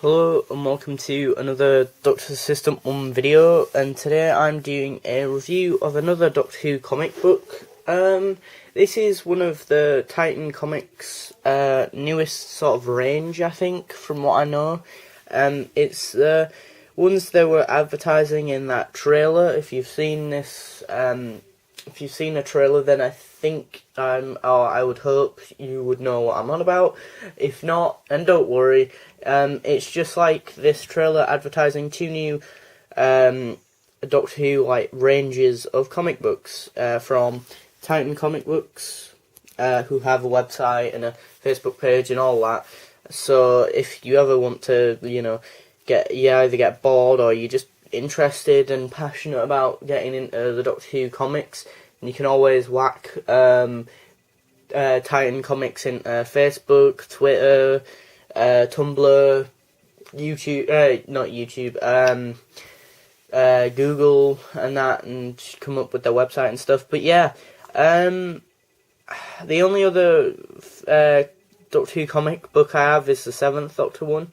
Hello and welcome to another Doctor System 1 video, and today I'm doing a review of another Doctor Who comic book. This is one of the Titan Comics' newest sort of range, I think, from what I know. It's the ones they were advertising in that trailer. If you've seen this, if you've seen a trailer, then I think or I would hope you would know what I'm on about. If not, and don't worry. It's just like this trailer advertising two new Doctor Who ranges of comic books from Titan Comic Books, who have a website and a Facebook page and all that. So if you ever want to, either get bored or you're just interested and passionate about getting into the Doctor Who comics, you can always whack Titan Comics into Facebook, Twitter, Tumblr, YouTube, not YouTube, Google and that, and come up with their website and stuff. But yeah, the only other Doctor Who comic book I have is the 7th Doctor one,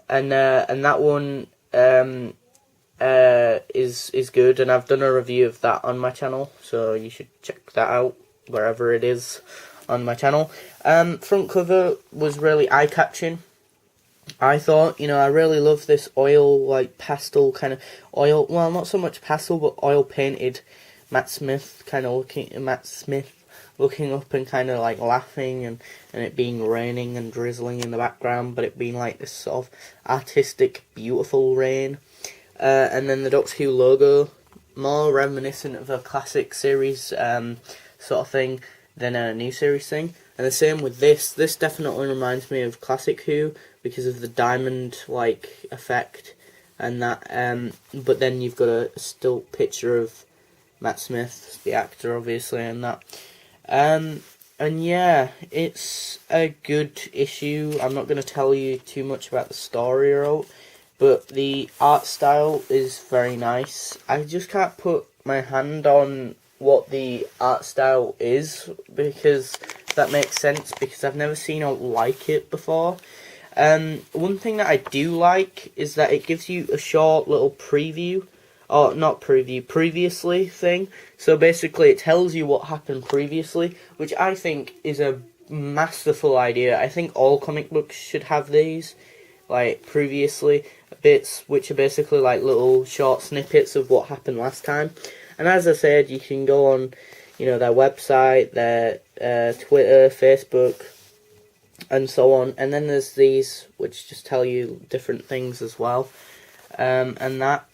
and that one is good, and I've done a review of that on my channel, so you should check that out wherever it is on my channel. Front cover was really eye-catching. I thought, I really love this oil, pastel kind of oil, well, not so much pastel, but oil painted Matt Smith looking up and kind of laughing, and it being raining and drizzling in the background, but it being like this sort of artistic, beautiful rain. And then the Doctor Who logo, more reminiscent of a classic series sort of thing than a new series thing. And the same with this. This definitely reminds me of classic Who because of the diamond effect and that. But then you've got a still picture of Matt Smith, the actor, obviously, and that. And yeah, it's a good issue. I'm not going to tell you too much about the story or all, but the art style is very nice. I just can't put my hand on what the art style is, because that makes sense, because I've never seen it like it before. One thing that I do like is that it gives you a short little preview, or not preview, previously thing. So basically it tells you what happened previously, which I think is a masterful idea. I think all comic books should have these, previously bits, which are basically little short snippets of what happened last time. And as I said, you can go on, their website, their Twitter, Facebook, and so on. And then there's these, which just tell you different things as well, and that.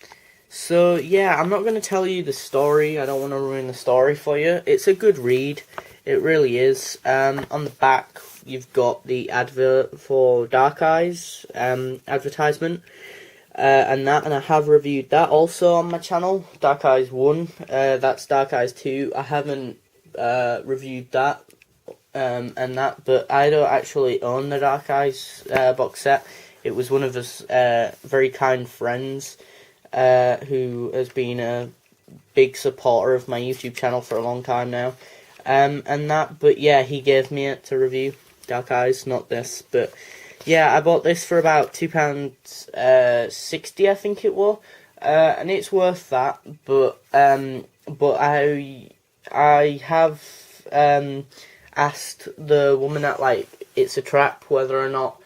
So yeah, I'm not going to tell you the story. I don't want to ruin the story for you. It's a good read. It really is. On the back, you've got the advert for Dark Eyes advertisement. And I have reviewed that also on my channel, Dark Eyes 1, that's Dark Eyes 2, I haven't reviewed that, and that, but I don't actually own the Dark Eyes box set. It was one of us very kind friends who has been a big supporter of my YouTube channel for a long time now, and that, but yeah, he gave me it to review, Dark Eyes, not this, but yeah, I bought this for about £2.60, I think it was, and it's worth that. But I have asked the woman at It's a Trap whether or not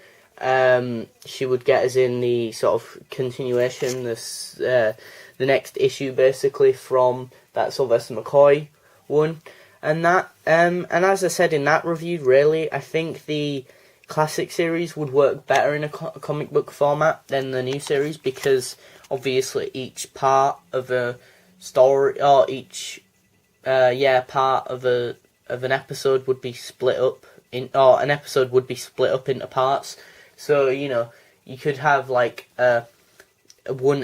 she would get us in the sort of continuation, this the next issue basically from that Sylvester McCoy one, and that. And as I said in that review, really, I think the classic series would work better in a comic book format than the new series, because obviously each part of a story, or each part of an episode would be split up or an episode would be split up into parts. So you could have one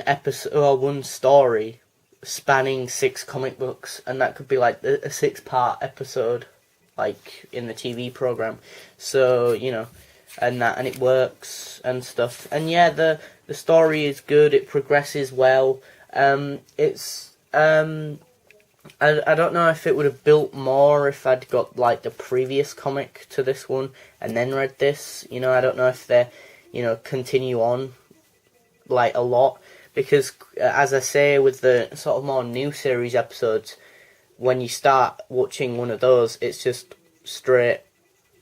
episode or one story spanning 6 comic books, and that could be a 6-part episode, in the TV program. So and it works and stuff. And yeah, the story is good. It progresses well. It's I don't know if it would have built more if I'd got the previous comic to this one and then read this. I don't know if they're continue on like a lot, because as I say, with the sort of more new series episodes, when you start watching one of those, it's just straight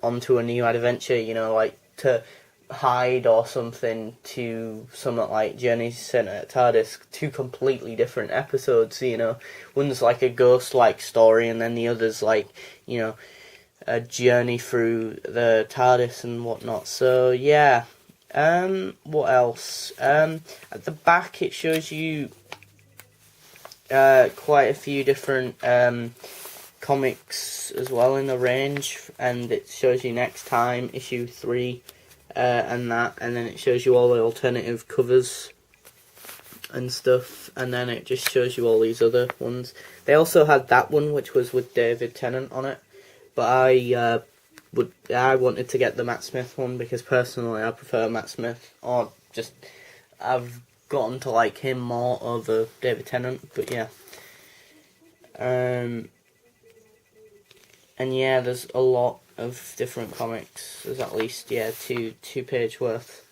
onto a new adventure, like to Hyde or something to something like Journey Centre at TARDIS, two completely different episodes, One's like a ghost-like story, and then the other's like, a journey through the TARDIS and whatnot. So, yeah. What else? At the back it shows you quite a few different comics as well in the range, and it shows you Next Time, issue 3, and then it shows you all the alternative covers and stuff, and then it just shows you all these other ones. They also had that one which was with David Tennant on it, but I wanted to get the Matt Smith one because personally I prefer Matt Smith, or just I've gotten to like him more over David Tennant, but yeah. And yeah, there's a lot of different comics. There's at least two page worth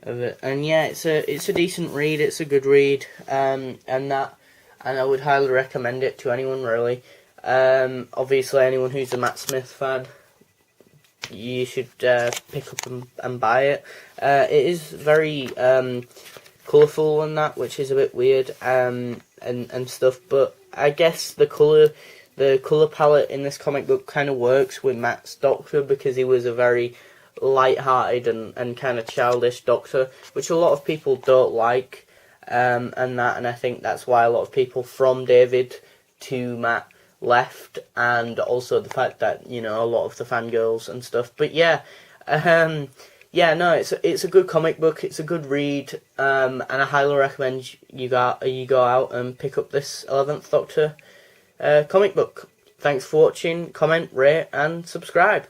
of it, and yeah, it's a decent read. It's a good read, and I would highly recommend it to anyone really. Obviously, anyone who's a Matt Smith fan, you should pick up and buy it. It is very colourful and that, which is a bit weird, and stuff. But I guess the colour palette in this comic book kind of works with Matt's Doctor, because he was a very light-hearted and kind of childish Doctor, which a lot of people don't like, and I think that's why a lot of people from David to Matt left, and also the fact that a lot of the fangirls and stuff. But yeah, it's a good comic book. It's a good read, and I highly recommend you go out and pick up this 11th Doctor comic book. Thanks for watching. Comment, rate, and subscribe.